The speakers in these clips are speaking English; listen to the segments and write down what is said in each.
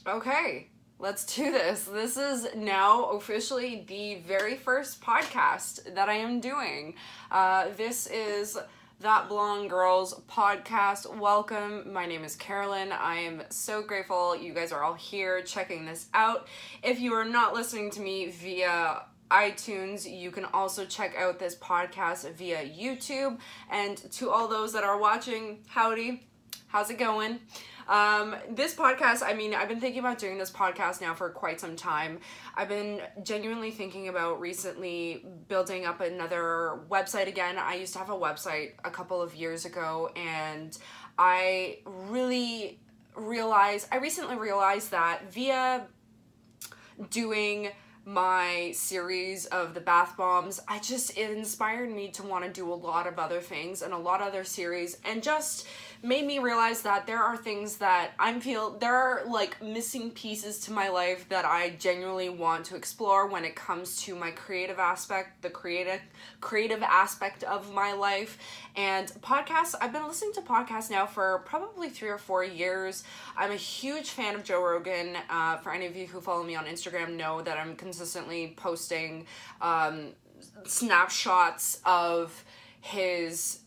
Okay, let's do this. This is now officially the very first podcast that I am doing. This is That Blonde Girls podcast. Welcome. My name is Carolyn. I am so grateful you guys are all here checking this out. If you are not listening to me via iTunes, you can also check out this podcast via YouTube. And to all those that are watching, howdy, how's it going? This podcast, I've been thinking about doing this podcast now for quite some time. I've been genuinely thinking about recently building up another website again. I used to have a website a couple of years ago, and I recently realized that via doing my series of the bath bombs, it inspired me to want to do a lot of other things and a lot of other series, and just made me realize that there are things that there are like missing pieces to my life that I genuinely want to explore when it comes to my creative aspect, the creative aspect of my life. And podcasts, I've been listening to podcasts now for probably 3 or 4 years. I'm a huge fan of Joe Rogan. For any of you who follow me on Instagram know that I'm consistently posting snapshots of his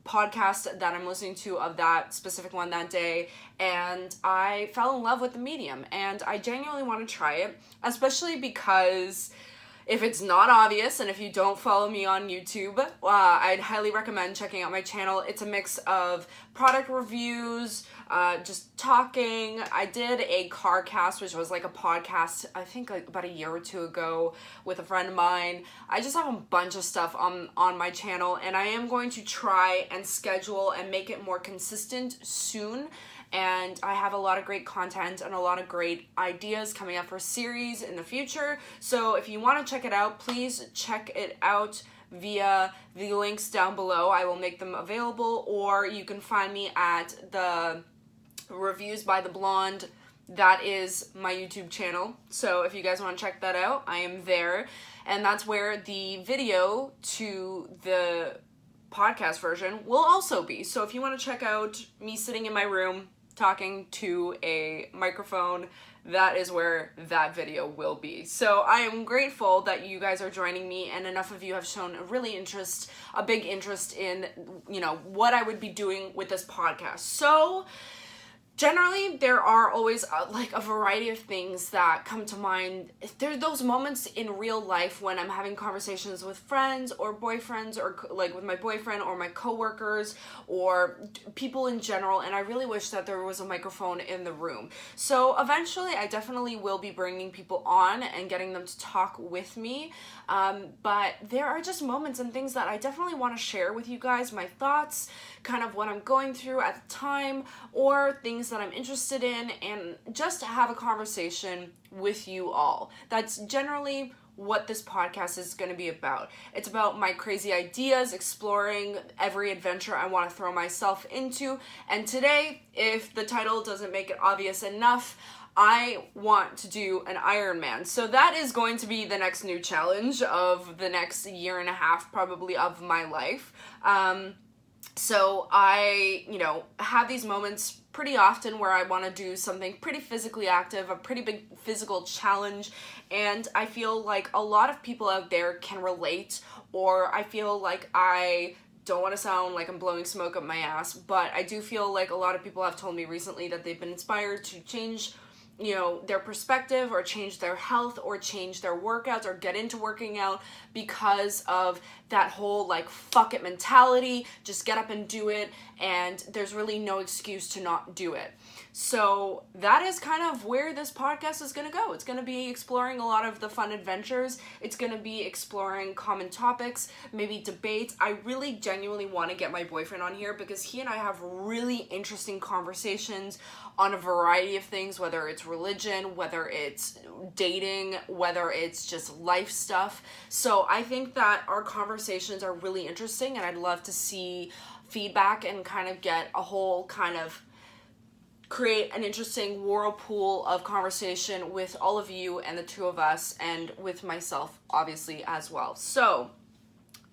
podcast that I'm listening to, of that specific one that day, and I fell in love with the medium, and I genuinely want to try it, especially because if it's not obvious, and if you don't follow me on YouTube, I'd highly recommend checking out my channel. It's a mix of product reviews, just talking. I did a car cast, which was like a podcast, I think like about a year or two ago with a friend of mine. I just have a bunch of stuff on my channel, and I am going to try and schedule and make it more consistent soon. And I have a lot of great content and a lot of great ideas coming up for series in the future. So if you want to check it out, please check it out via the links down below. I will make them available, or you can find me at the Reviews by the Blonde. That is my YouTube channel. So if you guys want to check that out, I am there. And that's where the video to the podcast version will also be. So if you want to check out me sitting in my room talking to a microphone, that is where that video will be. So I am grateful that you guys are joining me, and enough of you have shown a big interest in, what I would be doing with this podcast. So generally, there are always a variety of things that come to mind. There are those moments in real life when I'm having conversations with friends or boyfriends, or like with my boyfriend or my coworkers or people in general, and I really wish that there was a microphone in the room. So eventually, I definitely will be bringing people on and getting them to talk with me. But there are just moments and things that I definitely want to share with you guys, my thoughts, kind of what I'm going through at the time, or things that I'm interested in, and just have a conversation with you all. That's generally what this podcast is going to be about. It's about my crazy ideas, exploring every adventure I want to throw myself into. And today, if the title doesn't make it obvious enough, I want to do an Ironman. So that is going to be the next new challenge of the next year and a half, probably, of my life. So I, have these moments pretty often where I want to do something pretty physically active, a pretty big physical challenge, and I feel like a lot of people out there can relate, or I feel like I don't want to sound like I'm blowing smoke up my ass, but I do feel like a lot of people have told me recently that they've been inspired to change their perspective, or change their health, or change their workouts, or get into working out because of that whole fuck it mentality. Just get up and do it, and there's really no excuse to not do it. So that is kind of where this podcast is going to go. It's going to be exploring a lot of the fun adventures. It's going to be exploring common topics, maybe debates. I really genuinely want to get my boyfriend on here because he and I have really interesting conversations on a variety of things, whether it's religion, whether it's dating, whether it's just life stuff. So I think that our conversations are really interesting, and I'd love to see feedback and kind of get a whole kind of create an interesting whirlpool of conversation with all of you and the two of us, and with myself obviously as well. So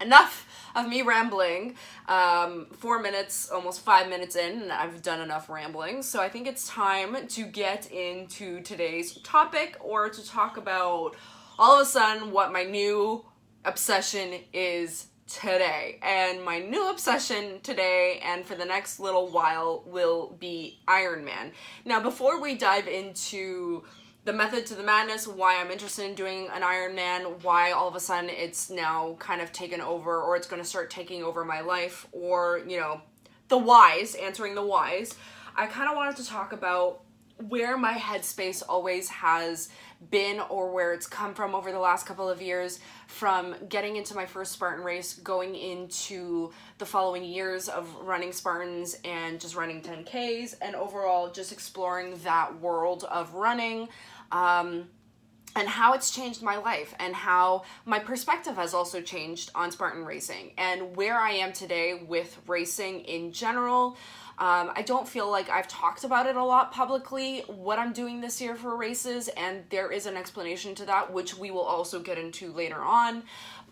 enough of me rambling. 4 minutes, almost 5 minutes in, and I've done enough rambling. So I think it's time to get into today's topic, or to talk about all of a sudden what my new obsession is today. And my new obsession today and for the next little while will be Ironman. Now, before we dive into the method to the madness, why I'm interested in doing an Ironman, why all of a sudden it's now kind of taken over, or it's going to start taking over my life, or, you know, the whys, answering the whys, I kind of wanted to talk about where my headspace always has been, or where it's come from over the last couple of years, from getting into my first Spartan race, going into the following years of running Spartans and just running 10Ks, and overall just exploring that world of running, and how it's changed my life, and how my perspective has also changed on Spartan racing, and where I am today with racing in general. I don't feel like I've talked about it a lot publicly, what I'm doing this year for races, and there is an explanation to that, which we will also get into later on.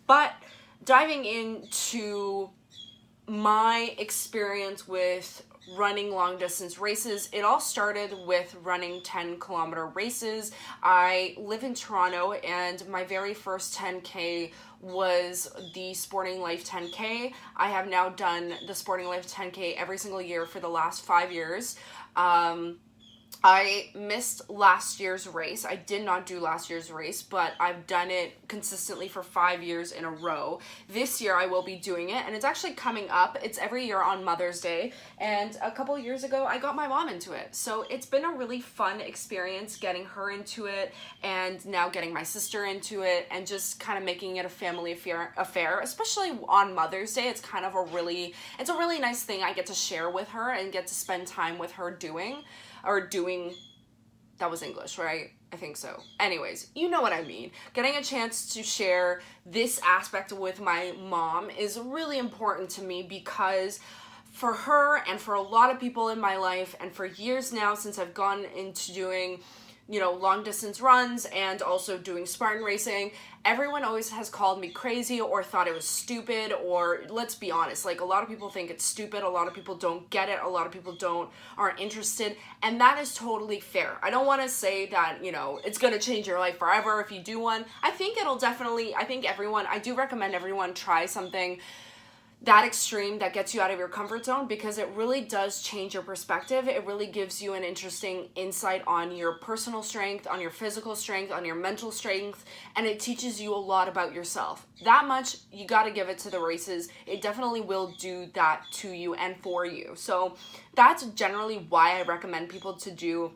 But diving into my experience with running long distance races, it all started with running 10-kilometer races. I live in Toronto, and my very first 10K was the Sporting Life 10K. I have now done the Sporting Life 10K every single year for the last 5 years. I missed last year's race. I did not do last year's race, but I've done it consistently for 5 years in a row. This year I will be doing it, and it's actually coming up. It's every year on Mother's Day, and a couple of years ago I got my mom into it. So it's been a really fun experience getting her into it, and now getting my sister into it, and just kind of making it a family affair, especially on Mother's Day. It's kind of a really nice thing I get to share with her and get to spend time with her doing, that was English, right? I think so. Anyways, you know what I mean. Getting a chance to share this aspect with my mom is really important to me, because for her and for a lot of people in my life, and for years now since I've gone into doing, you know, long distance runs and also doing Spartan racing, everyone always has called me crazy or thought it was stupid, or let's be honest, like, a lot of people think it's stupid, a lot of people don't get it, a lot of people aren't interested, and that is totally fair. I don't want to say that, you know, it's going to change your life forever if you do one. I think I do recommend everyone try something that extreme that gets you out of your comfort zone, because it really does change your perspective. It really gives you an interesting insight on your personal strength, on your physical strength, on your mental strength, and it teaches you a lot about yourself. That much, you got to give it to the races. It definitely will do that to you and for you. So that's generally why I recommend people to do,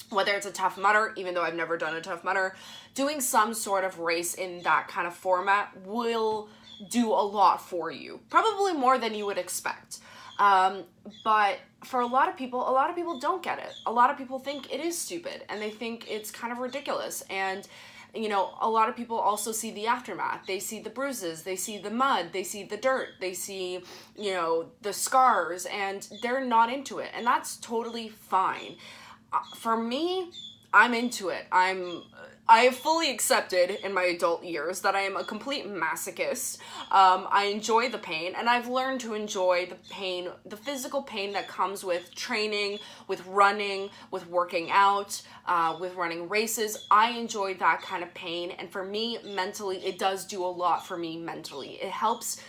whether it's a Tough Mudder, even though I've never done a Tough Mudder, doing some sort of race in that kind of format will do a lot for you, probably more than you would expect. But for a lot of people don't get it. A lot of people think it is stupid, and they think it's kind of ridiculous. And, you know, a lot of people also see the aftermath. They see the bruises, they see the mud, they see the dirt, they see, you know, the scars, and they're not into it. And that's totally fine. For me, I'm into it. I have fully accepted in my adult years that I am a complete masochist. I enjoy the pain, and I've learned to enjoy the pain, the physical pain that comes with training, with running, with working out, with running races. I enjoy that kind of pain, and for me, mentally, it does do a lot for me mentally. It helps.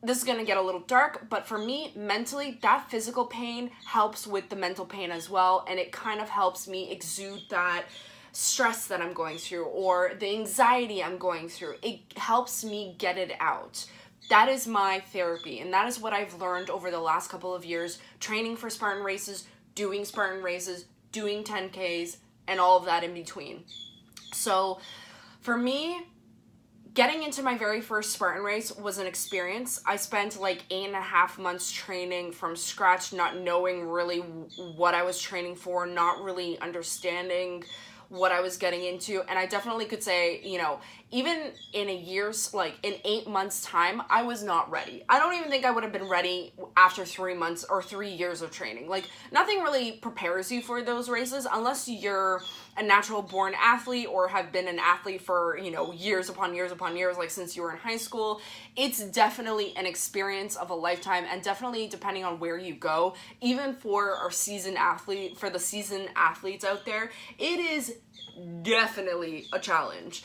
This is going to get a little dark, but for me, mentally, that physical pain helps with the mental pain as well, and it kind of helps me exude that stress that I'm going through, or the anxiety I'm going through. It helps me get it out. That is my therapy, and that is what I've learned over the last couple of years, training for Spartan races, doing 10Ks, and all of that in between. So for me, getting into my very first Spartan race was an experience. I spent like 8.5 months training from scratch, not knowing really what I was training for, not really understanding what I was getting into. And I definitely could say, you know, even in a year's, like in 8 months time, I was not ready. I don't even think I would have been ready after 3 months or 3 years of training. Like, nothing really prepares you for those races unless you're a natural born athlete or have been an athlete for, you know, years upon years upon years, like since you were in high school. It's definitely an experience of a lifetime, and definitely depending on where you go, even for our seasoned athlete, for the seasoned athletes out there, it is definitely a challenge.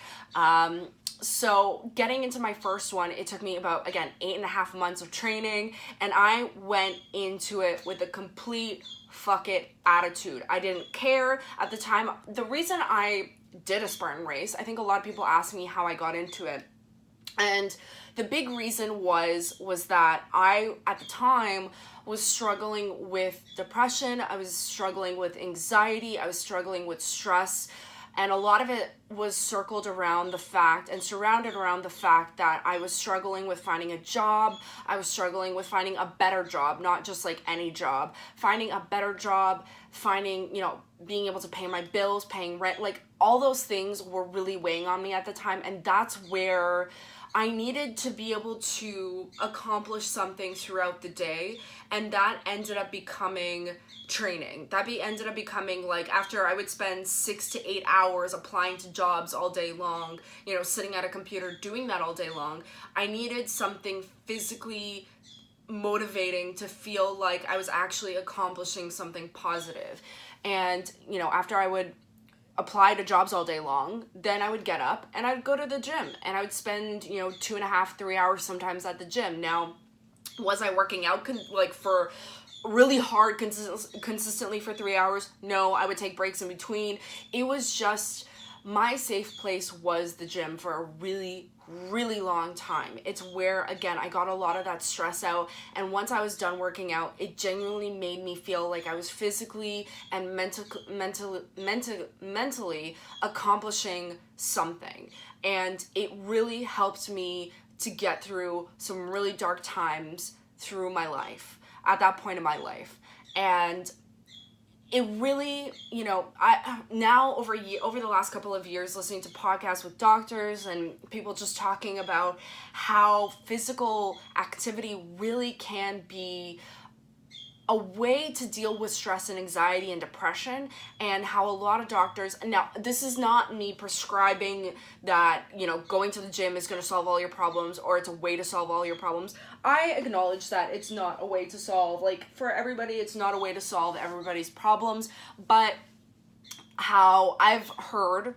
So getting into my first one, it took me about, again, 8.5 months of training, and I went into it with a complete fuck it attitude. I didn't care at the time. The reason I did a Spartan race, I think a lot of people ask me how I got into it. And the big reason was that I, at the time, was struggling with depression. I was struggling with anxiety. I was struggling with stress. And a lot of it was circled around the fact and surrounded around the fact that I was struggling with finding a job. I was struggling with finding a better job, not just like any job. Finding a better job, finding, you know, being able to pay my bills, paying rent, like all those things were really weighing on me at the time. And that's where I needed to be able to accomplish something throughout the day, and that ended up becoming training. Ended up becoming, like, after I would spend 6 to 8 hours applying to jobs all day long, you know, sitting at a computer doing that all day long, I needed something physically motivating to feel like I was actually accomplishing something positive. And, you know, after I would apply to jobs all day long, then I would get up and I'd go to the gym, and I would spend, you know, 2.5, 3 hours sometimes at the gym. Now, was I working out like for really hard consistently for 3 hours? No, I would take breaks in between. It was just, my safe place was the gym for a really, really long time. It's where, again, I got a lot of that stress out, and once I was done working out, it genuinely made me feel like I was physically and mentally accomplishing something. And it really helped me to get through some really dark times through my life, at that point in my life. And it really, you know, I now over the last couple of years, listening to podcasts with doctors and people just talking about how physical activity really can be a way to deal with stress and anxiety and depression, and how a lot of doctors, now this is not me prescribing that, you know, going to the gym is going to solve all your problems or it's a way to solve all your problems. I acknowledge that it's not a way to solve, like, for everybody, it's not a way to solve everybody's problems, but how I've heard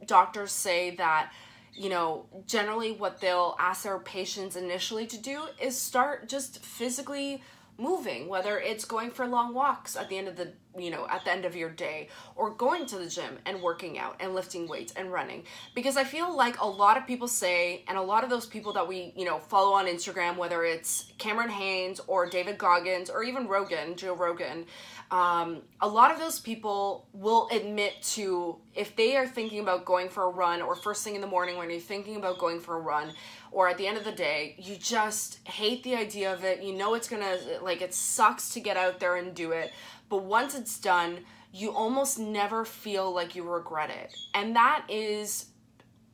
doctors say that, you know, generally what they'll ask their patients initially to do is start just physically moving, whether it's going for long walks at the end of the, you know, at the end of your day, or going to the gym and working out and lifting weights and running. Because I feel like a lot of people say, and a lot of those people that we, you know, follow on Instagram, whether it's Cameron Hanes or David Goggins or even Joe Rogan, a lot of those people will admit to, if they are thinking about going for a run, or first thing in the morning when you're thinking about going for a run, or at the end of the day, you just hate the idea of it. You know it's gonna, like, it sucks to get out there and do it. But once it's done, you almost never feel like you regret it. And that is,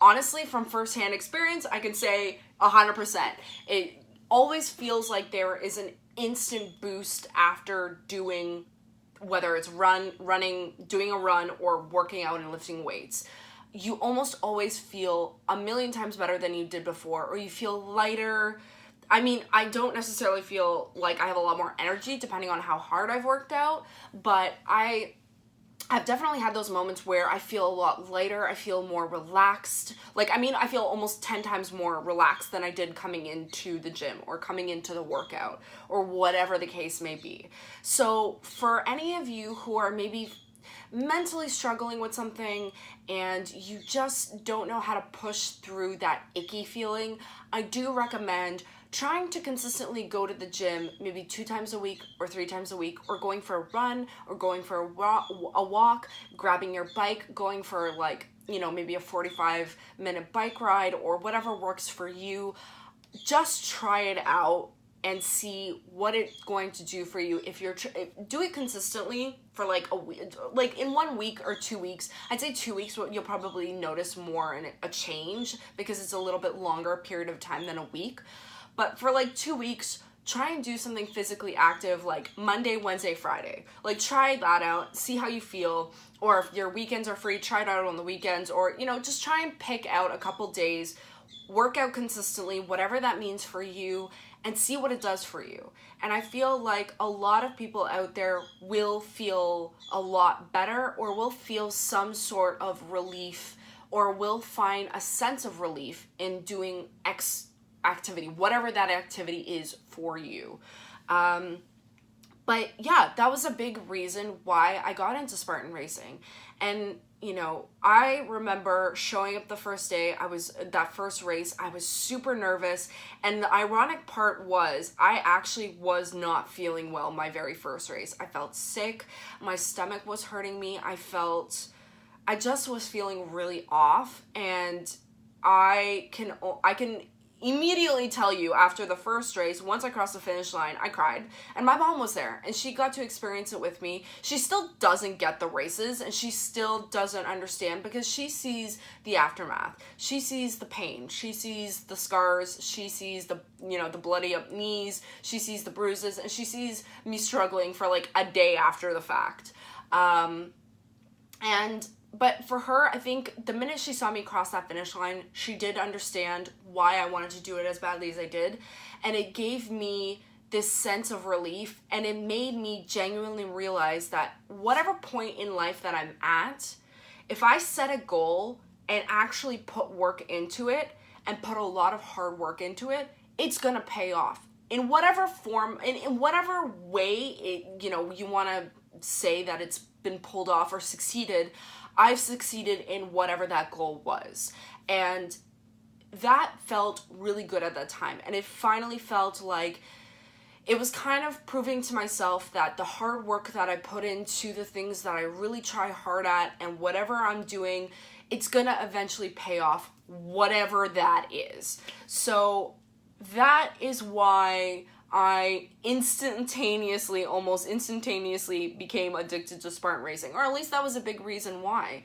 honestly, from firsthand experience, I can say 100%. It always feels like there is an instant boost after doing, whether it's running, doing a run, or working out and lifting weights. You almost always feel a million times better than you did before, or you feel lighter. I mean, I don't necessarily feel like I have a lot more energy depending on how hard I've worked out, but I've definitely had those moments where I feel a lot lighter. I feel more relaxed. Like, I mean, I feel almost 10 times more relaxed than I did coming into the gym or coming into the workout, or whatever the case may be. So for any of you who are maybe mentally struggling with something and you just don't know how to push through that icky feeling, I do recommend trying to consistently go to the gym maybe 2 times a week or 3 times a week, or going for a run, or going for a walk, grabbing your bike, going for, like, you know, maybe a 45-minute bike ride, or whatever works for you. Just try it out and see what it's going to do for you if you're do it consistently for like a week, like in 1 week or 2 weeks. I'd say 2 weeks you'll probably notice more in a change, because it's a little bit longer period of time than a week. But for like 2 weeks, try and do something physically active, like Monday, Wednesday, Friday. Like, try that out, see how you feel. Or if your weekends are free, try it out on the weekends. Or, you know, just try and pick out a couple days, work out consistently, whatever that means for you, and see what it does for you. And I feel like a lot of people out there will feel a lot better, or will feel some sort of relief, or will find a sense of relief in doing X activity, whatever that activity is for you. But yeah, that was a big reason why I got into Spartan racing. And, you know, I remember showing up the first day, that first race, I was super nervous. And the ironic part was, I actually was not feeling well my very first race. I felt sick. My stomach was hurting me. I just was feeling really off. And I can immediately tell you, after the first race, once I crossed the finish line, I cried. And my mom was there, and she got to experience it with me. She still doesn't get the races, and she still doesn't understand, because she sees the aftermath. She sees the pain. She sees the scars. She sees the bloody up knees. She sees the bruises, and she sees me struggling for like a day after the fact. But for her, I think the minute she saw me cross that finish line, she did understand why I wanted to do it as badly as I did. And it gave me this sense of relief, and it made me genuinely realize that whatever point in life that I'm at, if I set a goal and actually put work into it, and put a lot of hard work into it, it's gonna pay off. In whatever form, in whatever way you want to say that it's been pulled off or succeeded, I've succeeded in whatever that goal was. And that felt really good at that time. And it finally felt like it was kind of proving to myself that the hard work that I put into the things that I really try hard at, and whatever I'm doing, it's gonna eventually pay off, whatever that is. So that is why I almost instantaneously became addicted to Spartan racing, or at least that was a big reason why.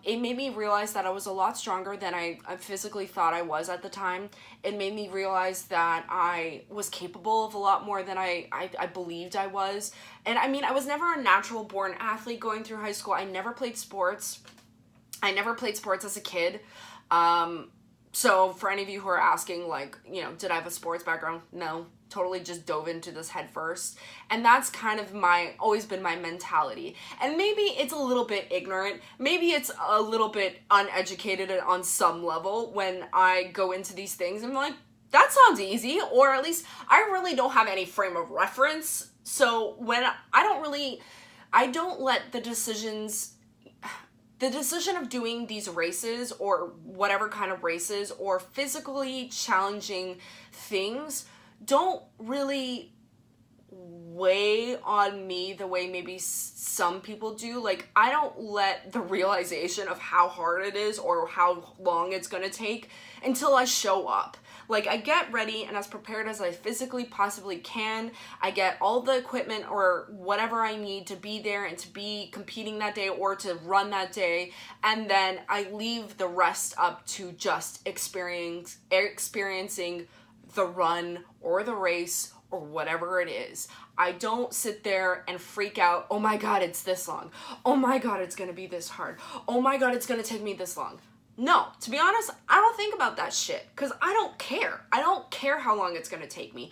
It made me realize that I was a lot stronger than I physically thought I was at the time. It made me realize that I was capable of a lot more than I believed I was. And I mean, I was never a natural born athlete going through high school. I never played sports. I never played sports as a kid. So for any of you who are asking, like, did I have a sports background? No, totally just dove into this head first. And that's kind of always been my mentality. And maybe it's a little bit ignorant. Maybe it's a little bit uneducated on some level when I go into these things. I'm like, that sounds easy. Or at least I really don't have any frame of reference. So when I don't let the decision of doing these races, or whatever kind of races, or physically challenging things, don't really weigh on me the way maybe some people do. Like, I don't let the realization of how hard it is or how long it's gonna take until I show up. Like, I get ready and as prepared as I physically possibly can. I get all the equipment or whatever I need to be there and to be competing that day or to run that day. And then I leave the rest up to just experiencing the run or the race or whatever it is. I don't sit there and freak out. Oh my God, it's this long. Oh my God, it's gonna be this hard. Oh my God, it's gonna take me this long. No, to be honest, I don't think about that shit, because I don't care. I don't care how long it's gonna take me.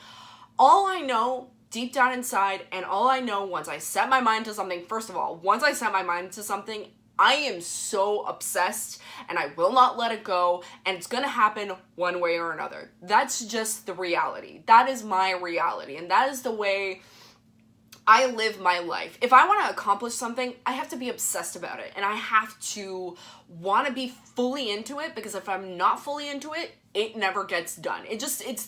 All I know deep down inside, and all I know once I set my mind to something, first of all, once I set my mind to something, I am so obsessed and I will not let it go, and it's gonna happen one way or another. That's just the reality. That is my reality, and that is the way I live my life. If I want to accomplish something, I have to be obsessed about it, and I have to want to be fully into it, because if I'm not fully into it, it never gets done.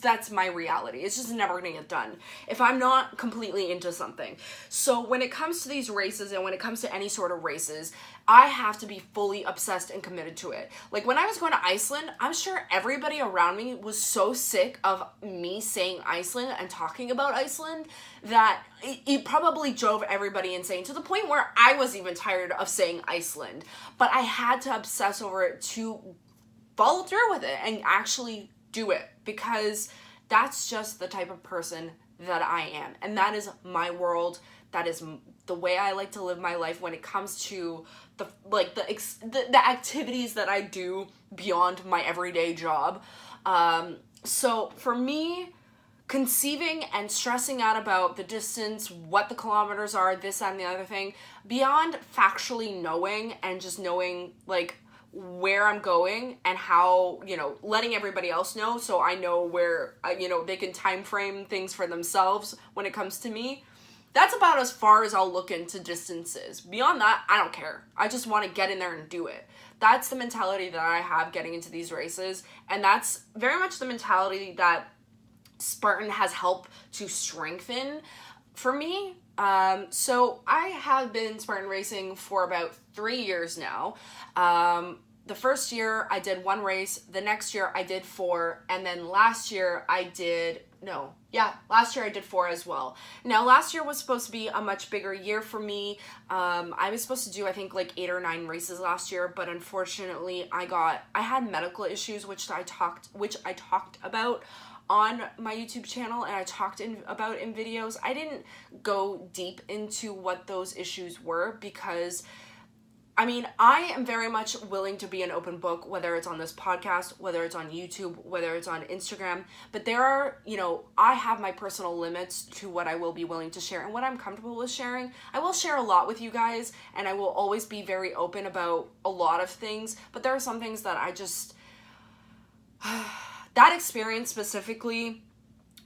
That's my reality. It's just never gonna get done if I'm not completely into something. So when it comes to these races and when it comes to any sort of races, I have to be fully obsessed and committed to it. Like when I was going to Iceland, I'm sure everybody around me was so sick of me saying Iceland and talking about Iceland that it probably drove everybody insane, to the point where I was even tired of saying Iceland. But I had to obsess over it to follow through with it and actually do it, because that's just the type of person that I am, and that is my world. That is the way I like to live my life when it comes to the activities that I do beyond my everyday job. So for me, conceiving and stressing out about the distance, what the kilometers are, this, that, and the other thing, beyond factually knowing and just knowing like where I'm going and how, letting everybody else know so I know where, they can time frame things for themselves when it comes to me. That's about as far as I'll look into distances. Beyond that, I don't care. I just want to get in there and do it. That's the mentality that I have getting into these races, and that's very much the mentality that Spartan has helped to strengthen for me. So I have been Spartan racing for about 3 years now. The first year I did 1 race, the next year I did 4, and then last year I did 4 as well. Now last year was supposed to be a much bigger year for me. I was supposed to do, I think, like 8 or 9 races last year, but unfortunately I had medical issues, which I talked about on my YouTube channel, and I talked about in videos. I didn't go deep into what those issues were, because I am very much willing to be an open book, whether it's on this podcast, whether it's on YouTube, whether it's on Instagram. But there are, I have my personal limits to what I will be willing to share and what I'm comfortable with sharing. I will share a lot with you guys, and I will always be very open about a lot of things. But there are some things that I just, that experience specifically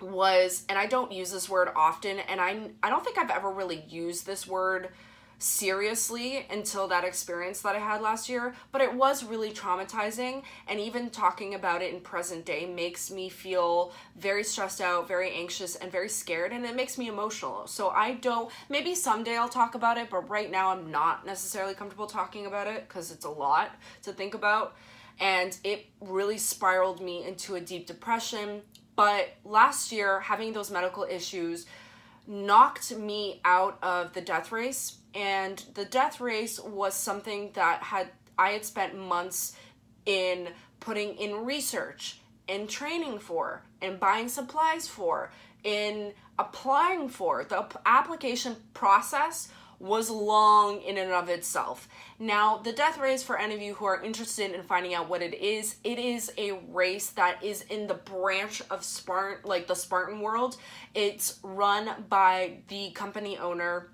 was, and I don't use this word often, and I don't think I've ever really used this word seriously until that experience that I had last year, but it was really traumatizing, and even talking about it in present day makes me feel very stressed out, very anxious, and very scared, and it makes me emotional. So maybe someday I'll talk about it, but right now I'm not necessarily comfortable talking about it because it's a lot to think about, and it really spiraled me into a deep depression. But last year, having those medical issues knocked me out of the death race. And the death race was something that I had spent months in putting in research, in training for, in buying supplies for, in applying for. The application process was long in and of itself. Now, the death race, for any of you who are interested in finding out what it is a race that is in the branch of Spartan, like the Spartan world. It's run by the company owner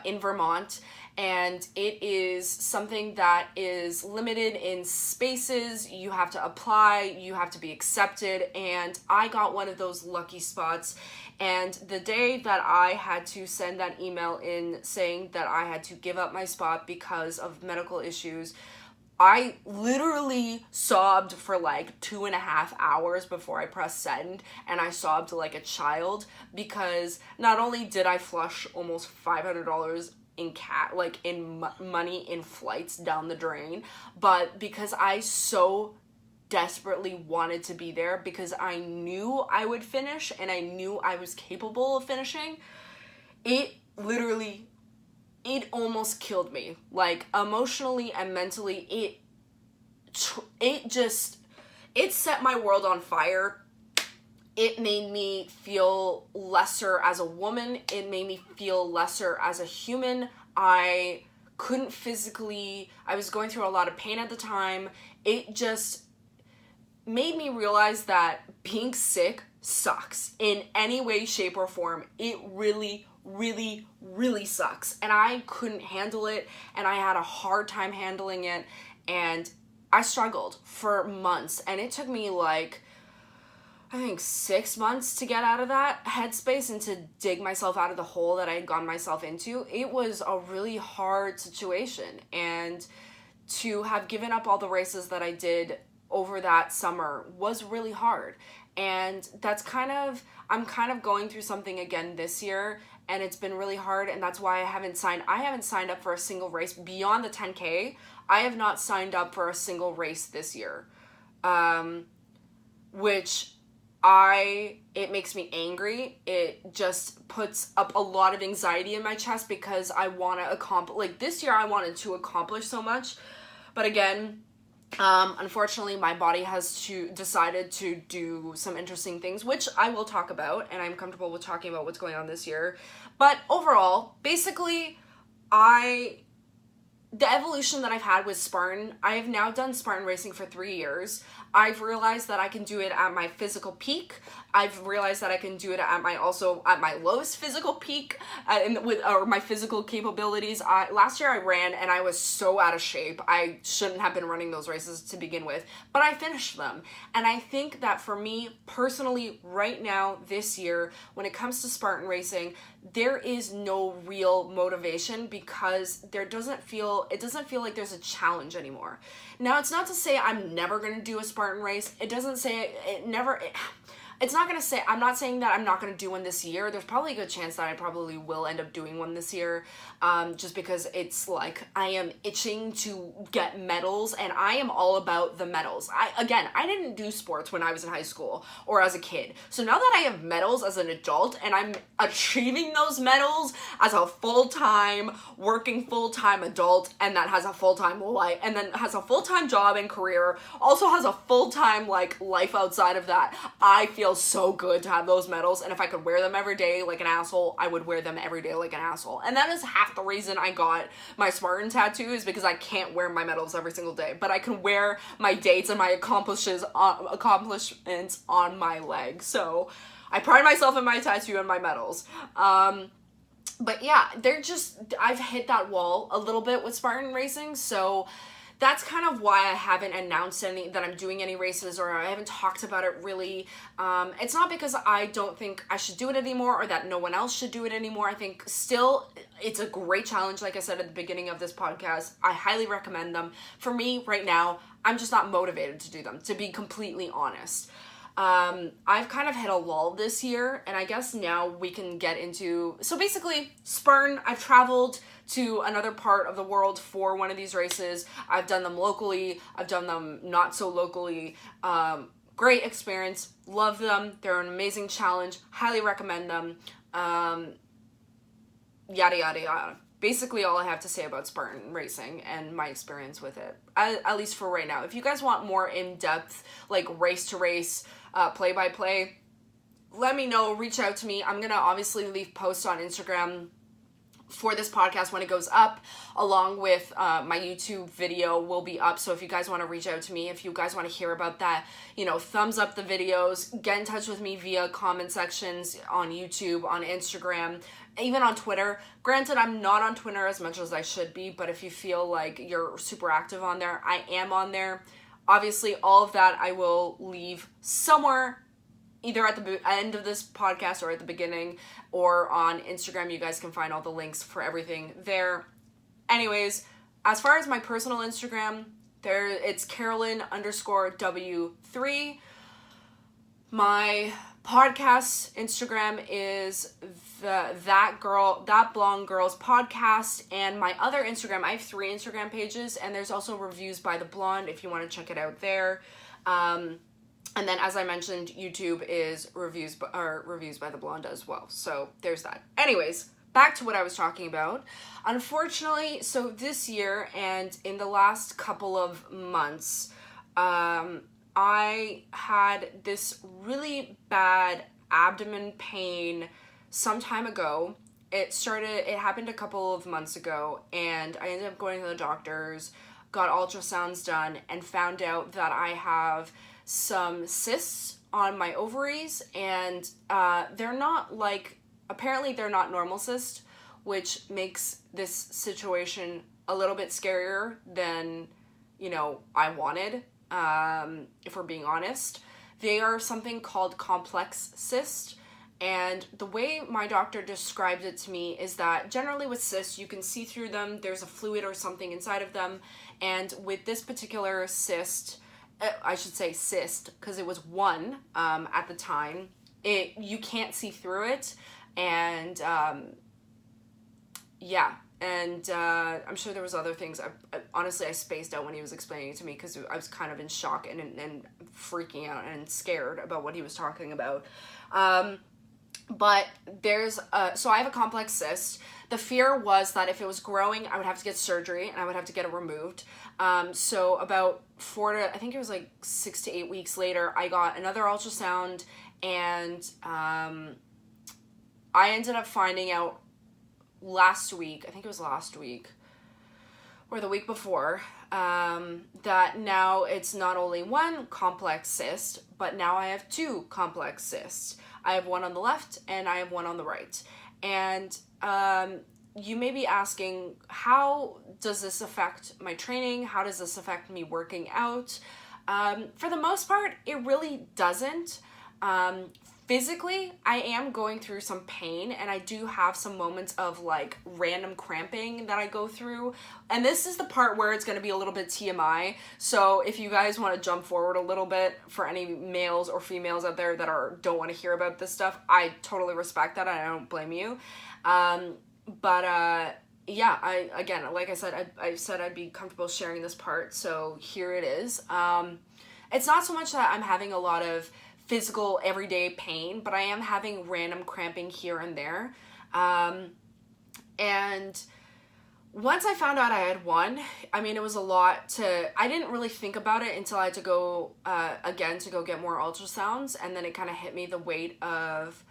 in Vermont, and it is something that is limited in spaces. You have to apply, you have to be accepted, and I got one of those lucky spots. And the day that I had to send that email in saying that I had to give up my spot because of medical issues, I literally sobbed for like 2.5 hours before I pressed send, and I sobbed like a child, because not only did I flush almost $500 in money in flights down the drain, but because I so desperately wanted to be there, because I knew I would finish and I knew I was capable of finishing. It almost killed me, like emotionally and mentally. It set my world on fire. It made me feel lesser as a woman. It made me feel lesser as a human. I couldn't physically, I was going through a lot of pain at the time. It just made me realize that being sick sucks in any way, shape, or form. It really, really, really sucks. And I couldn't handle it, and I had a hard time handling it, and I struggled for months, and it took me like, I think 6 months to get out of that headspace and to dig myself out of the hole that I had gotten myself into. It was a really hard situation, and to have given up all the races that I did over that summer was really hard. And I'm kind of going through something again this year, and it's been really hard, and that's why I haven't signed up for a single race beyond the 10K. I have not signed up for a single race this year. Which it makes me angry. It just puts up a lot of anxiety in my chest because I want to accomplish, like this year I wanted to accomplish so much, but again, unfortunately my body has decided to do some interesting things, which I will talk about, and I'm comfortable with talking about what's going on this year. But overall, basically, the evolution that I've had with Spartan, I have now done Spartan racing for 3 years. I've realized that I can do it at my physical peak. I've realized that I can do it at my lowest physical peak, or my physical capabilities. Last year I ran and I was so out of shape. I shouldn't have been running those races to begin with, but I finished them. And I think that for me personally, right now, this year, when it comes to Spartan racing, there is no real motivation because it doesn't feel like there's a challenge anymore. Now, it's not to say I'm never going to do a Spartan race. I'm not saying that I'm not going to do one this year. There's probably a good chance that I probably will end up doing one this year, just because it's like I am itching to get medals, and I am all about the medals. I didn't do sports when I was in high school or as a kid. So now that I have medals as an adult and I'm achieving those medals as a working full-time adult, and that has a full-time life, and then has a full-time job and career, also has a full-time life outside of that, I feel so good to have those medals, and if I could wear them every day like an asshole, I would wear them every day like an asshole. And that is half the reason I got my Spartan tattoo, is because I can't wear my medals every single day, but I can wear my dates and my accomplishments on my leg. So I pride myself in my tattoo and my medals. But yeah, I've hit that wall a little bit with Spartan racing, so that's kind of why I haven't announced that I'm doing any races, or I haven't talked about it really. It's not because I don't think I should do it anymore or that no one else should do it anymore. I think still it's a great challenge. Like I said at the beginning of this podcast, I highly recommend them. For me right now, I'm just not motivated to do them, to be completely honest. I've kind of hit a lull this year, and I guess now we can get into, so basically, Spartan, I've traveled to another part of the world for one of these races. I've done them locally, I've done them not so locally. Great experience, love them, they're an amazing challenge, highly recommend them, yada yada yada. Basically all I have to say about Spartan racing and my experience with it, at least for right now. If you guys want more in-depth, race to race, play-by-play, let me know, reach out to me. I'm gonna obviously leave posts on Instagram for this podcast when it goes up, along with my YouTube video will be up. So if you guys want to reach out to me, if you guys want to hear about that, thumbs up the videos, get in touch with me via comment sections on YouTube, on Instagram, even on Twitter. Granted, I'm not on Twitter as much as I should be, but if you feel like you're super active on there, I am on there. Obviously, all of that I will leave somewhere, either at the end of this podcast or at the beginning, or on Instagram. You guys can find all the links for everything there. Anyways, as far as my personal Instagram, it's Carolyn_W3. My podcast Instagram is that blonde girls podcast, and my other Instagram, I have 3 Instagram pages, and there's also Reviews by the Blonde if you want to check it out there. And then, as I mentioned, YouTube is Reviews by the Blonde as well. So there's that. Anyways, back to what I was talking about. Unfortunately, so this year and in the last couple of months, I had this really bad abdomen pain some time ago. It happened a couple of months ago, and I ended up going to the doctors, got ultrasounds done, and found out that I have some cysts on my ovaries, and apparently they're not normal cysts, which makes this situation a little bit scarier than, I wanted, if we're being honest. They are something called complex cyst, and the way my doctor described it to me is that generally with cysts, you can see through them, there's a fluid or something inside of them, and with this particular cyst, I should say cyst, because it was one at the time. You can't see through it, and yeah, and I'm sure there was other things. Honestly, I spaced out when he was explaining it to me, because I was kind of in shock and freaking out and scared about what he was talking about. But there's so I have a complex cyst. The fear was that if it was growing, I would have to get surgery and I would have to get it removed. So about 6 to 8 weeks later, I got another ultrasound, and I ended up finding out last week, I think it was last week, or the week before, that now it's not only one complex cyst, but now I have two complex cysts. I have one on the left and I have one on the right. And you may be asking, how does this affect my training? How does this affect me working out? For the most part, it really doesn't. Physically, I am going through some pain, and I do have some moments of like random cramping that I go through. And this is the part where it's going to be a little bit TMI. So if you guys want to jump forward a little bit, for any males or females out there that don't want to hear about this stuff, I totally respect that and I don't blame you. Yeah, like I said, I said I'd be comfortable sharing this part, so here it is. It's not so much that I'm having a lot of physical everyday pain, but I am having random cramping here and there. And once I found out I had one, I mean, it was a lot I didn't really think about it until I had to go, again, to go get more ultrasounds. And then it kind of hit me, the weight of,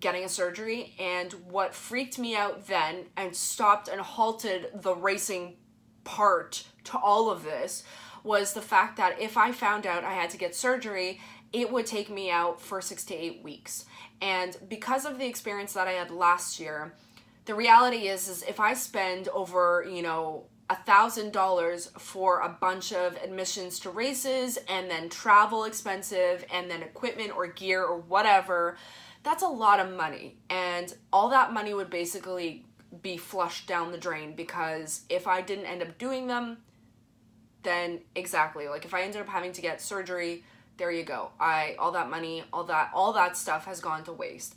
getting a surgery. And what freaked me out then and stopped and halted the racing part to all of this was the fact that if I found out I had to get surgery, it would take me out for 6 to 8 weeks. And because of the experience that I had last year, the reality is if I spend over, $1,000 for a bunch of admissions to races, and then travel expensive, and then equipment or gear or whatever, that's a lot of money. And all that money would basically be flushed down the drain, because if I didn't end up doing them, then exactly, like if I ended up having to get surgery, there you go. All that money, all that stuff has gone to waste,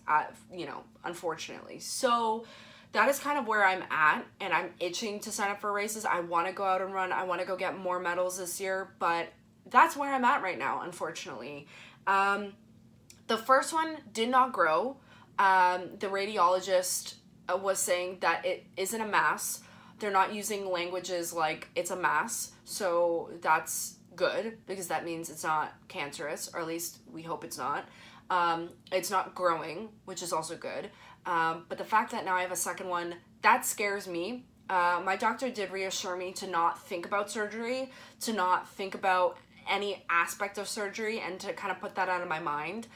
unfortunately. So that is kind of where I'm at, and I'm itching to sign up for races. I want to go out and run. I want to go get more medals this year, but that's where I'm at right now, unfortunately. The first one did not grow. The radiologist was saying that it isn't a mass. They're not using languages like it's a mass, so that's good, because that means it's not cancerous, or at least we hope it's not. It's not growing, which is also good. But the fact that now I have a second one, that scares me. My doctor did reassure me to not think about surgery, to not think about any aspect of surgery, and to kind of put that out of my mind.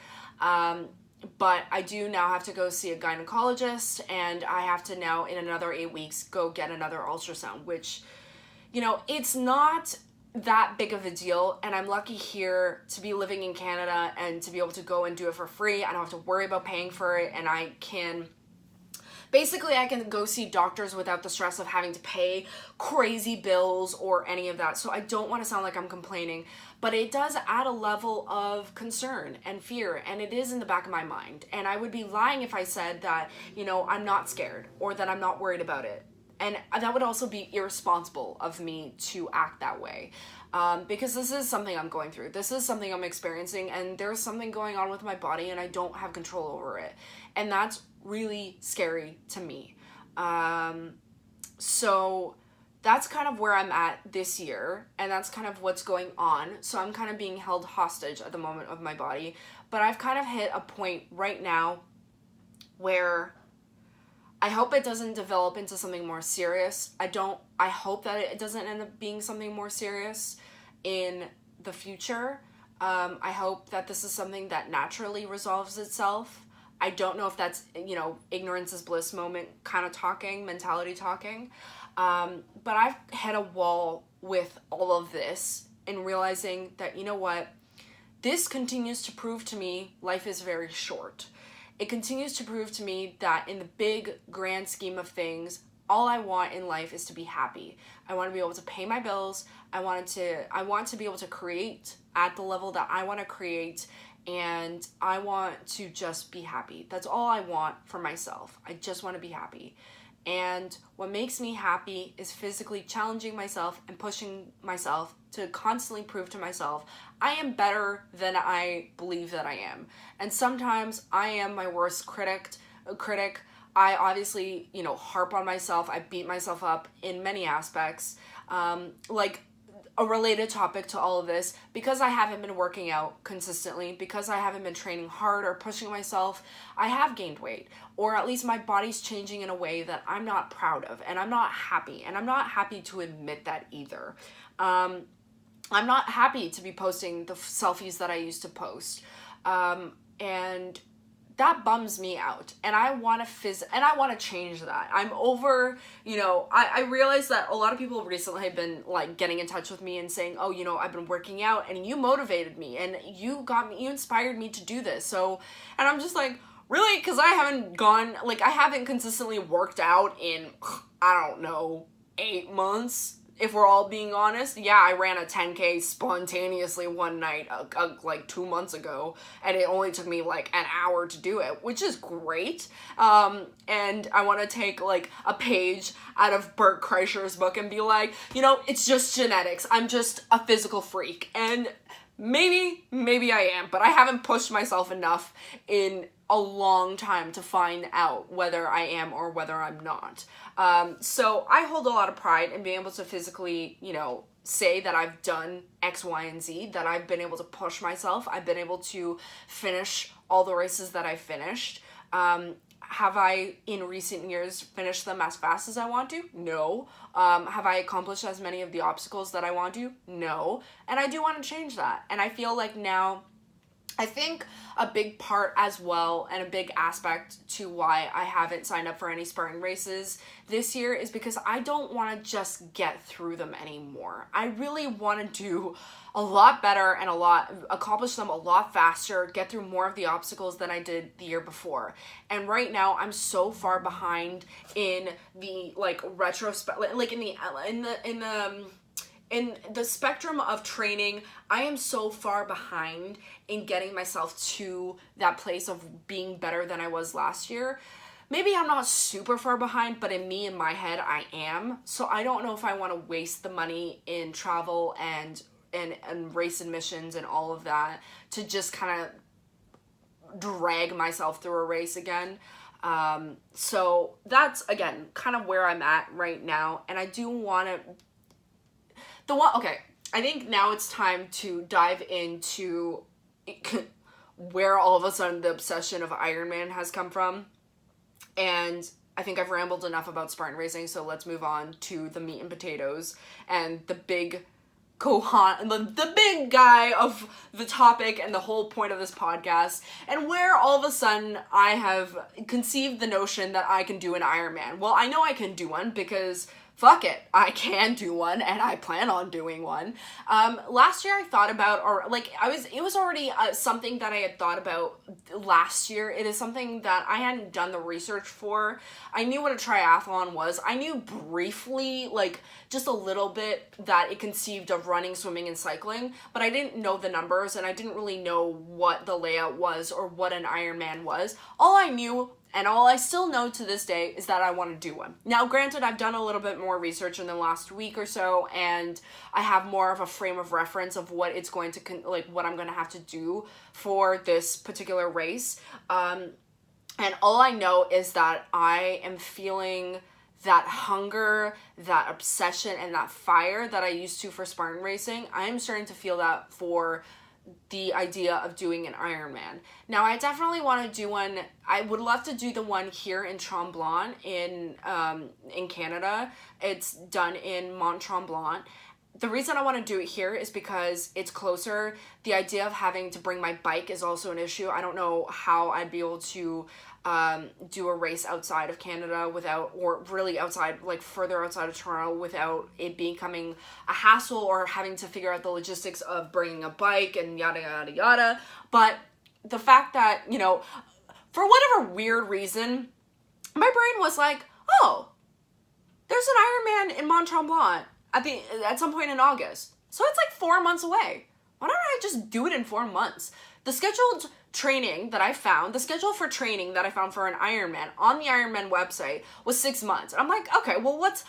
But I do now have to go see a gynecologist, and I have to now, in another 8 weeks, go get another ultrasound, which, it's not that big of a deal. And I'm lucky here to be living in Canada and to be able to go and do it for free. I don't have to worry about paying for it, and I can go see doctors without the stress of having to pay crazy bills or any of that. So I don't want to sound like I'm complaining, but it does add a level of concern and fear, and it is in the back of my mind. And I would be lying if I said that, I'm not scared or that I'm not worried about it. And that would also be irresponsible of me to act that way, because this is something I'm going through. This is something I'm experiencing, and there's something going on with my body, and I don't have control over it. And that's really scary to me. So that's kind of where I'm at this year, and that's kind of what's going on. So I'm kind of being held hostage at the moment of my body, but I've kind of hit a point right now where I hope it doesn't develop into something more serious. I hope that it doesn't end up being something more serious in the future. I hope that this is something that naturally resolves itself. I don't know if that's, ignorance is bliss moment kind of mentality talking. But I've hit a wall with all of this and realizing that, this continues to prove to me life is very short. it continues to prove to me that in the big grand scheme of things, all I want in life is to be happy. I want to be able to pay my bills. I want to be able to create at the level that I want to create, and I want to just be happy. That's all I want for myself. I just want to be happy. And what makes me happy is physically challenging myself and pushing myself to constantly prove to myself I am better than I believe that I am. And sometimes I am my worst critic. I obviously, harp on myself. I beat myself up in many aspects. Like a related topic to all of this, because I haven't been working out consistently, because I haven't been training hard or pushing myself, I have gained weight, or at least my body's changing in a way that I'm not proud of, and I'm not happy, and I'm not happy to admit that either. I'm not happy to be posting the selfies that I used to post, and that bums me out, and I want to change that. I'm over, I realize that a lot of people recently have been like getting in touch with me and saying, oh, I've been working out and you motivated me and you inspired me to do this. So, and I'm just like, really? Because I haven't consistently worked out in, I don't know, 8 months. If we're all being honest, yeah, I ran a 10K spontaneously one night, like 2 months ago, and it only took me like an hour to do it, which is great. And I want to take like a page out of Bert Kreischer's book and be like, it's just genetics. I'm just a physical freak, and maybe I am, but I haven't pushed myself enough in a long time to find out whether I am or whether I'm not. So I hold a lot of pride in being able to physically, say that I've done X, Y, and Z, that I've been able to push myself. I've been able to finish all the races that I finished. Have I, in recent years, finished them as fast as I want to? No. Have I accomplished as many of the obstacles that I want to? No. And I do want to change that. And I feel like now, I think a big part as well, and a big aspect to why I haven't signed up for any Spartan races this year, is because I don't want to just get through them anymore. I really want to do a lot better and accomplish them a lot faster, get through more of the obstacles than I did the year before. And right now I'm so far behind in the retrospect, in the spectrum of training. I am so far behind in getting myself to that place of being better than I was last year. Maybe I'm not super far behind, but in my head, I am. So I don't know if I want to waste the money in travel and race admissions and all of that to just kind of drag myself through a race again. So that's, again, kind of where I'm at right now. And I do want to... I think now it's time to dive into where all of a sudden the obsession of Ironman has come from. And I think I've rambled enough about Spartan racing, so let's move on to the meat and potatoes and the big the big guy of the topic and the whole point of this podcast, and where all of a sudden I have conceived the notion that I can do an Ironman. Well, I know I can do one because fuck it, I can do one, and I plan on doing one. Last year I thought about, it was already something that I had thought about last year. It is something that I hadn't done the research for. I knew what a triathlon was. I knew briefly, just a little bit, that it conceived of running, swimming, and cycling, but I didn't know the numbers, and I didn't really know what the layout was or what an Ironman was. All I knew, and all I still know to this day, is that I want to do one. Now, granted, I've done a little bit more research in the last week or so, and I have more of a frame of reference of what it's going to, what I'm going to have to do for this particular race. And all I know is that I am feeling that hunger, that obsession, and that fire that I used to for Spartan racing. I am starting to feel that for the idea of doing an Ironman. Now, I definitely want to do one. I would love to do the one here in Tremblant in Canada. It's done in Mont Tremblant. The reason I want to do it here is because it's closer. The idea of having to bring my bike is also an issue. I don't know how I'd be able to do a race outside of Canada or really outside, further outside of Toronto, without it becoming a hassle or having to figure out the logistics of bringing a bike and yada, yada, yada. But the fact that, for whatever weird reason, my brain was like, oh, there's an Ironman in Mont Tremblant at some point in August. So it's like 4 months away. Why don't I just do it in 4 months? The schedule for training that I found for an Ironman on the Ironman website was 6 months. And I'm like, okay, well, what's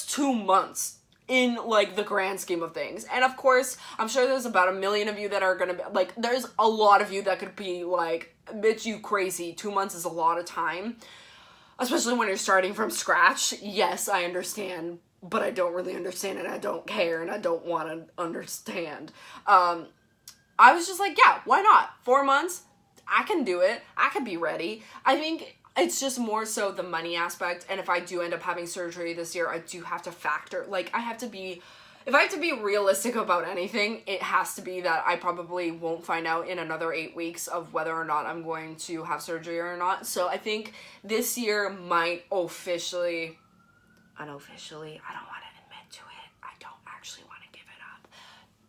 2 months in like the grand scheme of things? And of course, I'm sure there's about 1 million of you that are gonna be like, there's a lot of you that could be like, bitch, you crazy. 2 months is a lot of time, especially when you're starting from scratch. Yes, I understand, but I don't really understand, and I don't care, and I don't want to understand. I was just like, yeah, why not? 4 months, I can do it. I can be ready. I think it's just more so the money aspect, and if I do end up having surgery this year, I do have to factor, like, if I have to be realistic about anything, it has to be that I probably won't find out in another 8 weeks of whether or not I'm going to have surgery or not. So I think this year might unofficially, I don't want to admit to it, I don't actually want to give it up,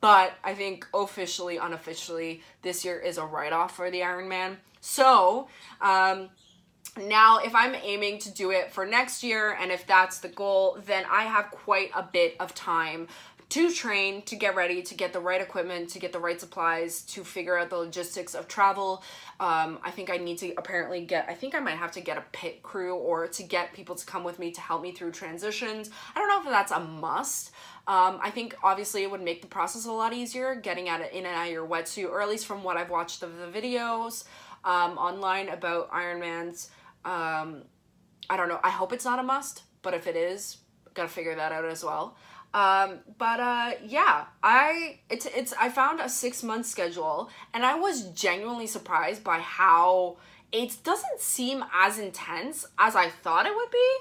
but I think unofficially, this year is a write-off for the Ironman. So, now, if I'm aiming to do it for next year, and if that's the goal, then I have quite a bit of time to train, to get ready, to get the right equipment, to get the right supplies, to figure out the logistics of travel. I think I might have to get a pit crew, or to get people to come with me to help me through transitions. I don't know if that's a must. I think obviously it would make the process a lot easier getting in and out of your wetsuit, or at least from what I've watched of the videos online about Ironmans. I don't know. I hope it's not a must, but if it is, gotta figure that out as well. Yeah, I found a 6 month schedule, and I was genuinely surprised by how it doesn't seem as intense as I thought it would be.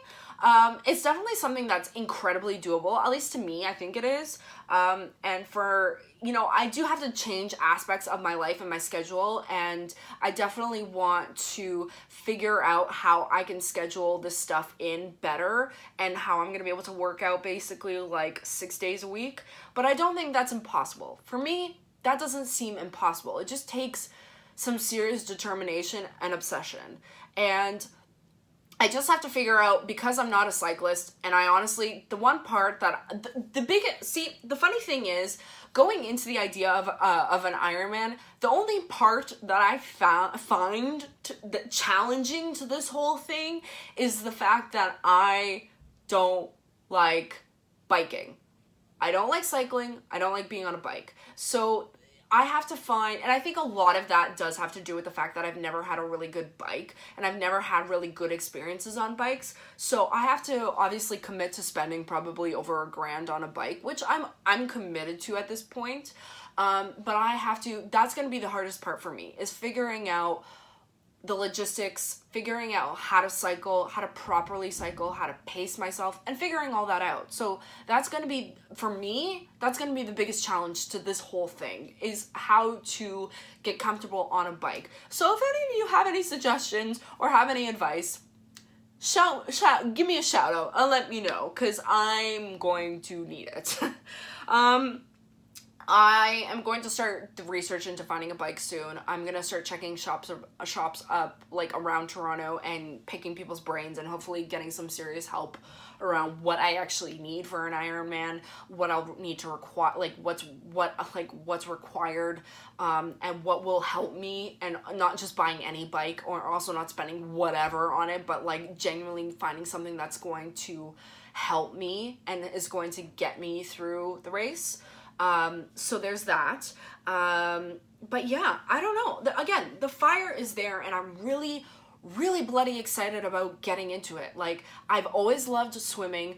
It's definitely something that's incredibly doable, at least to me, I think it is. And for, I do have to change aspects of my life and my schedule, and I definitely want to figure out how I can schedule this stuff in better, and how I'm going to be able to work out basically like 6 days a week. But I don't think that's impossible. For me, that doesn't seem impossible. It just takes some serious determination and obsession. And I just have to figure out, because I'm not a cyclist, and I honestly, the one part that, the funny thing is, going into the idea of an Ironman, the only part that I find challenging to this whole thing is the fact that I don't like biking. I don't like cycling, I don't like being on a bike. So I have to find, and I think a lot of that does have to do with the fact that I've never had a really good bike, and I've never had really good experiences on bikes. So I have to obviously commit to spending probably over $1,000 on a bike, which I'm committed to at this point. But that's going to be the hardest part for me, is figuring out the logistics, figuring out how to cycle, how to properly cycle, how to pace myself, and figuring all that out. So that's going to be, for me, that's going to be the biggest challenge to this whole thing, is how to get comfortable on a bike. So if any of you have any suggestions or have any advice, give me a shout out and let me know, because I'm going to need it. I am going to start the research into finding a bike soon. I'm going to start checking shops up like around Toronto, and picking people's brains, and hopefully getting some serious help around what I actually need for an Ironman, what I'll need to require, like what's required, and what will help me, and not just buying any bike, or also not spending whatever on it, but like genuinely finding something that's going to help me and is going to get me through the race. So there's that. But yeah, I don't know. Again, the fire is there, and I'm really, really bloody excited about getting into it. Like, I've always loved swimming.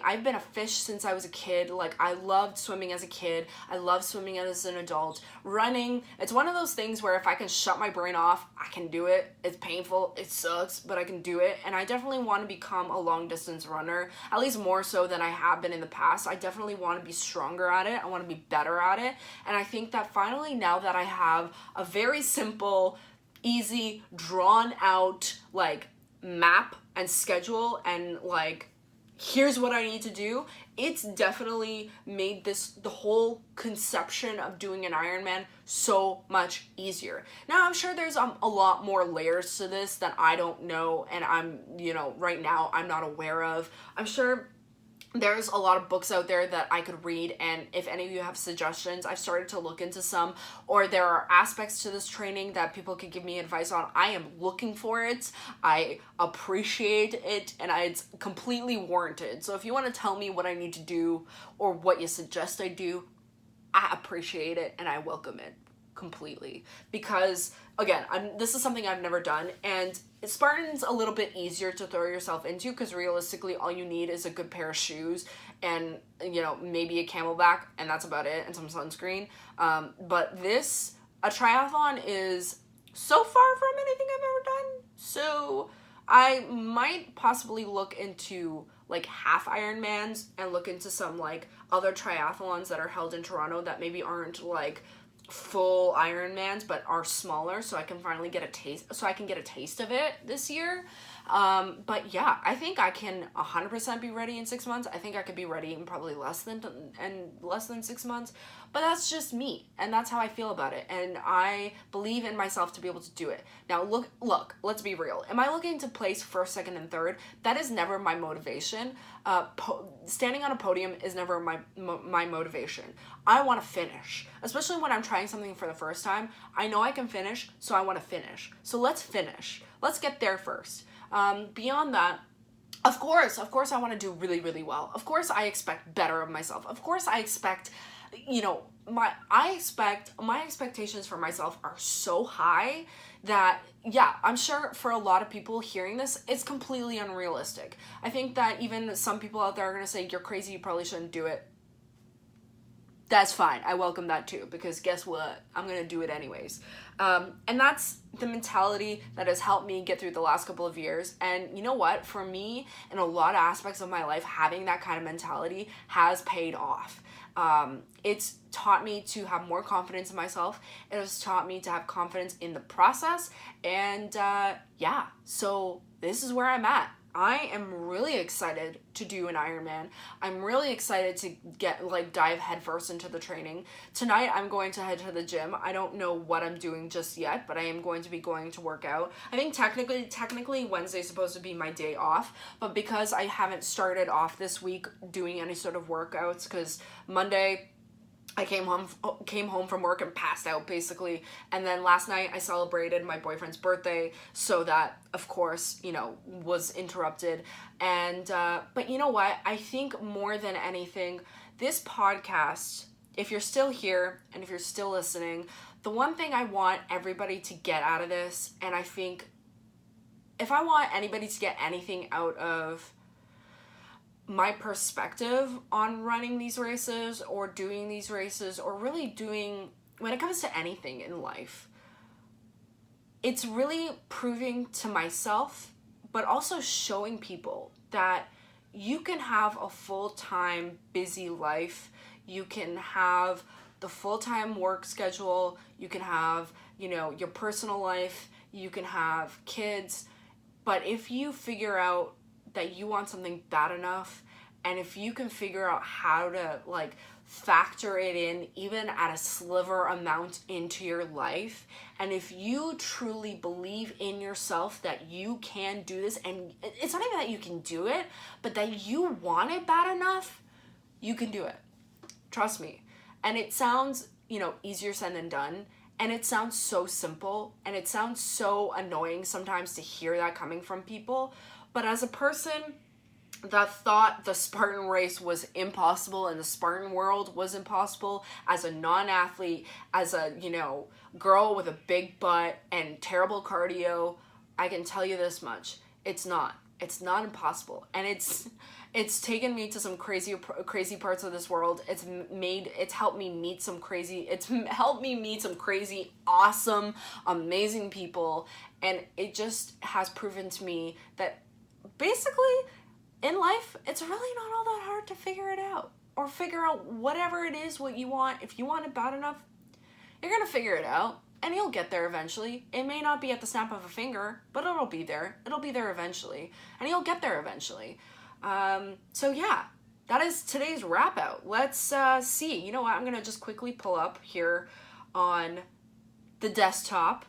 I've been a fish since I was a kid. Like, I loved swimming as a kid. I love swimming as an adult. Running, it's one of those things where if I can shut my brain off, I can do it. It's painful, it sucks, but I can do it. And I definitely want to become a long distance runner, at least more so than I have been in the past. I definitely want to be stronger at it. I want to be better at it. And I think that finally, now that I have a very simple, easy, drawn out like map and schedule, and like, here's what I need to do, it's definitely made the whole conception of doing an Ironman so much easier. Now, I'm sure there's a lot more layers to this that I don't know, and I'm, right now I'm not aware of. I'm sure there's a lot of books out there that I could read, and if any of you have suggestions, I've started to look into some, or there are aspects to this training that people could give me advice on. I am looking for it. I appreciate it, and it's completely warranted. So if you want to tell me what I need to do or what you suggest I do, I appreciate it and I welcome it completely, because again, this is something I've never done, and Spartan's a little bit easier to throw yourself into because realistically all you need is a good pair of shoes and maybe a Camelback, and that's about it, and some sunscreen. But a triathlon is so far from anything I've ever done, so I might possibly look into like half Ironmans and look into some like other triathlons that are held in Toronto that maybe aren't like full Ironmans but are smaller, so I can finally get a taste of it this year. But yeah, I think I can 100% be ready in 6 months. I think I could be ready in probably less than 6 months, but that's just me, and that's how I feel about it, and I believe in myself to be able to do it. Now look, let's be real. Am I looking to place first, second, and third? That is never my motivation. Standing on a podium is never my motivation. I want to finish, especially when I'm trying something for the first time. I know I can finish, so I want to finish. So let's finish. Let's get there first. Beyond that, of course, I want to do really, really well. Of course, I expect better of myself. Of course, I expect, my expectations for myself are so high that, yeah, I'm sure for a lot of people hearing this, it's completely unrealistic. I think that even some people out there are going to say, you're crazy, you probably shouldn't do it. That's fine. I welcome that too, because guess what? I'm going to do it anyways. And that's the mentality that has helped me get through the last couple of years. And you know what? For me, in a lot of aspects of my life, having that kind of mentality has paid off. It's taught me to have more confidence in myself. It has taught me to have confidence in the process. And yeah, so this is where I'm at. I am really excited to do an Ironman. I'm really excited to dive headfirst into the training. Tonight I'm going to head to the gym. I don't know what I'm doing just yet, but I am going to be going to work out. I think technically Wednesday's supposed to be my day off, but because I haven't started off this week doing any sort of workouts, because Monday I came home from work and passed out basically, and then last night I celebrated my boyfriend's birthday, so that of course was interrupted. And but you know what, I think more than anything, this podcast, if you're still here and if you're still listening, the one thing I want everybody to get out of this, and I think if I want anybody to get anything out of my perspective on running these races or doing these races, or really doing, when it comes to anything in life, it's really proving to myself, but also showing people that you can have a full-time busy life. You can have the full-time work schedule. You can have, your personal life. You can have kids. But if you figure out that you want something bad enough, and if you can figure out how to factor it in even at a sliver amount into your life, and if you truly believe in yourself that you can do this, and it's not even that you can do it, but that you want it bad enough, you can do it. Trust me. And it sounds, easier said than done, and it sounds so simple, and it sounds so annoying sometimes to hear that coming from people. But as a person that thought the Spartan race was impossible and the Spartan world was impossible, as a non-athlete, as a, girl with a big butt and terrible cardio, I can tell you this much. It's not impossible. And it's taken me to some crazy parts of this world. It's helped me meet some crazy, awesome, amazing people. And it just has proven to me that basically in life, it's really not all that hard to figure it out, or figure out whatever it is what you want. If you want it bad enough, you're going to figure it out, and you'll get there eventually. It may not be at the snap of a finger, but it'll be there. It'll be there eventually, and you'll get there eventually. So yeah, that is today's wrap out. Let's see. You know what? I'm going to just quickly pull up here on the desktop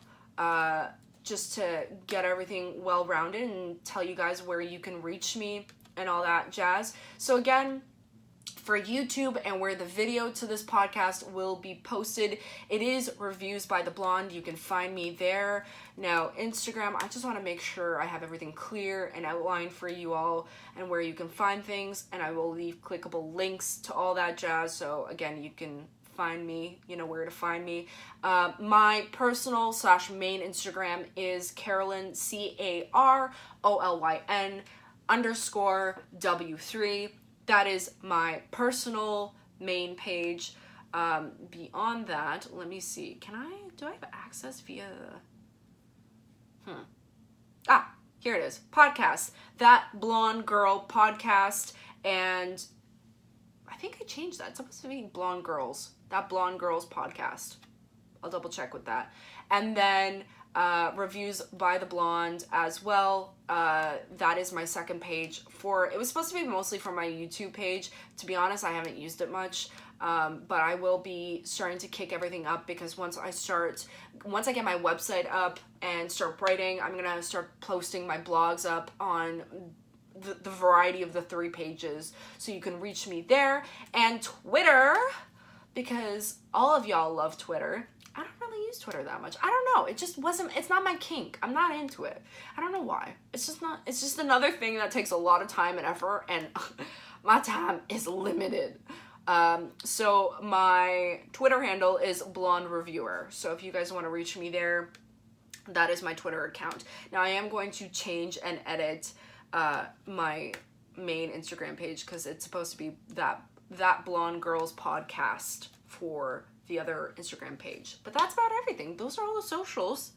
just to get everything well rounded and tell you guys where you can reach me and all that jazz. So again, for YouTube and where the video to this podcast will be posted, it is Reviews by the Blonde. You can find me there. Now, Instagram, I just want to make sure I have everything clear and outlined for you all and where you can find things, and I will leave clickable links to all that jazz. So again, you can find me, you know where to find me. My personal / main Instagram is Carolyn, CAROLYN_W3. That is my personal main page. Beyond that, let me see. Do I have access via here it is. Podcast. That Blonde Girl Podcast. And I think I changed that. It's supposed to be Blonde Girls. That Blonde Girls Podcast. I'll double check with that. And then Reviews by the Blonde as well. That is my second page it was supposed to be mostly for my YouTube page. To be honest, I haven't used it much. But I will be starting to kick everything up because once I get my website up and start writing, I'm going to start posting my blogs up on the variety of the 3 pages. So you can reach me there, and Twitter, because all of y'all love Twitter. I don't really use Twitter that much. I don't know. It's not my kink. I'm not into it. I don't know why. It's just another thing that takes a lot of time and effort, and my time is limited. So my Twitter handle is Blonde Reviewer. So if you guys want to reach me there, that is my Twitter account. Now I am going to change and edit my main Instagram page because it's supposed to be that Blonde Girls Podcast for the other Instagram page. But that's about everything. Those are all the socials.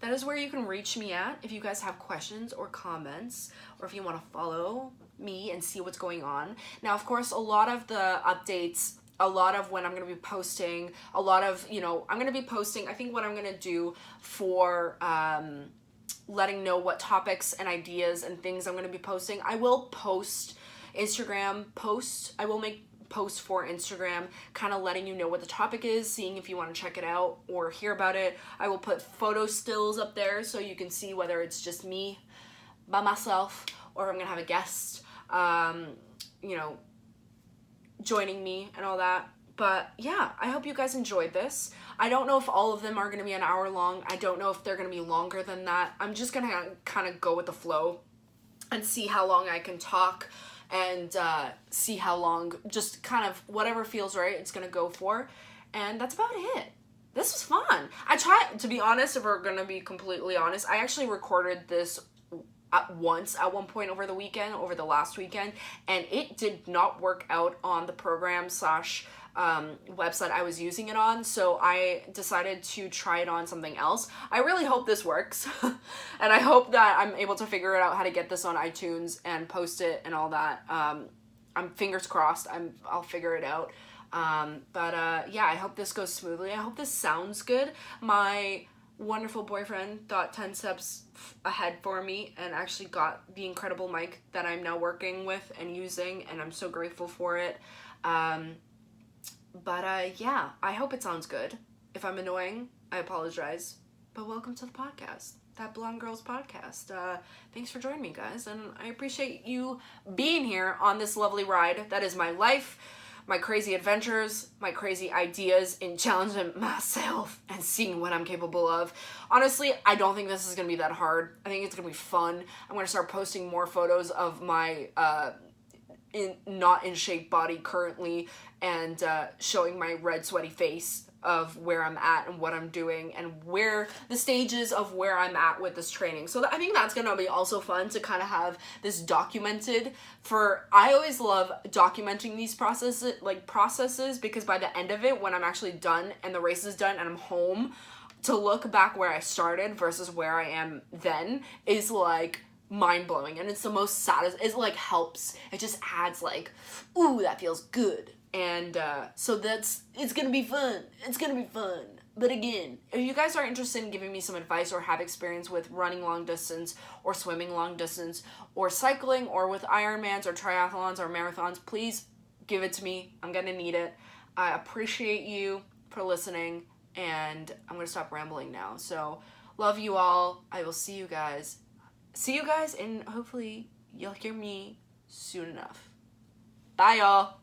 That is where you can reach me at if you guys have questions or comments, or if you want to follow me and see what's going on. Now, of course, a lot of the updates, a lot of when I'm going to be posting, I'm going to be posting, I think what I'm going to do for letting know what topics and ideas and things I'm going to be posting, I will post Instagram posts. I will make post for Instagram, kind of letting you know what the topic is, seeing if you want to check it out or hear about it. I will put photo stills up there so you can see whether it's just me by myself or if I'm gonna have a guest, joining me and all that. But yeah, I hope you guys enjoyed this. I don't know if all of them are gonna be an hour long. I don't know if they're gonna be longer than that. I'm just gonna kind of go with the flow and see how long I can talk, and see how long, just kind of whatever feels right, it's going to go for. And that's about it. This was fun. To be honest, if we're going to be completely honest, I actually recorded this at one point over the last weekend, and it did not work out on the program / website I was using it on, so I decided to try it on something else. I really hope this works, and I hope that I'm able to figure out how to get this on iTunes and post it and all that. I'm fingers crossed. I'll figure it out. Yeah, I hope this goes smoothly. I hope this sounds good. My wonderful boyfriend thought 10 steps ahead for me and actually got the incredible mic that I'm now working with and using, and I'm so grateful for it. Yeah, I hope it sounds good. If I'm annoying, I apologize. But welcome to the podcast, That Blonde Girls Podcast. Thanks for joining me, guys, and I appreciate you being here on this lovely ride that is my life, my crazy adventures, my crazy ideas in challenging myself and seeing what I'm capable of. Honestly, I don't think this is going to be that hard. I think it's going to be fun. I'm going to start posting more photos of my not in shape body currently, and showing my red sweaty face of where I'm at and what I'm doing and where the stages of where I'm at with this training. So I think that's gonna be also fun to kind of have this documented. I always love documenting these processes, because by the end of it, when I'm actually done and the race is done and I'm home, to look back where I started versus where I am then is like mind-blowing, and it's the most satisfying. It like helps. It just adds like, ooh, that feels good. And so it's gonna be fun. It's gonna be fun. But again, if you guys are interested in giving me some advice or have experience with running long distance or swimming long distance or cycling or with Ironmans or triathlons or marathons, please give it to me. I'm gonna need it. I appreciate you for listening, and I'm gonna stop rambling now. So love you all. I will see you guys, and hopefully you'll hear me soon enough. Bye, y'all.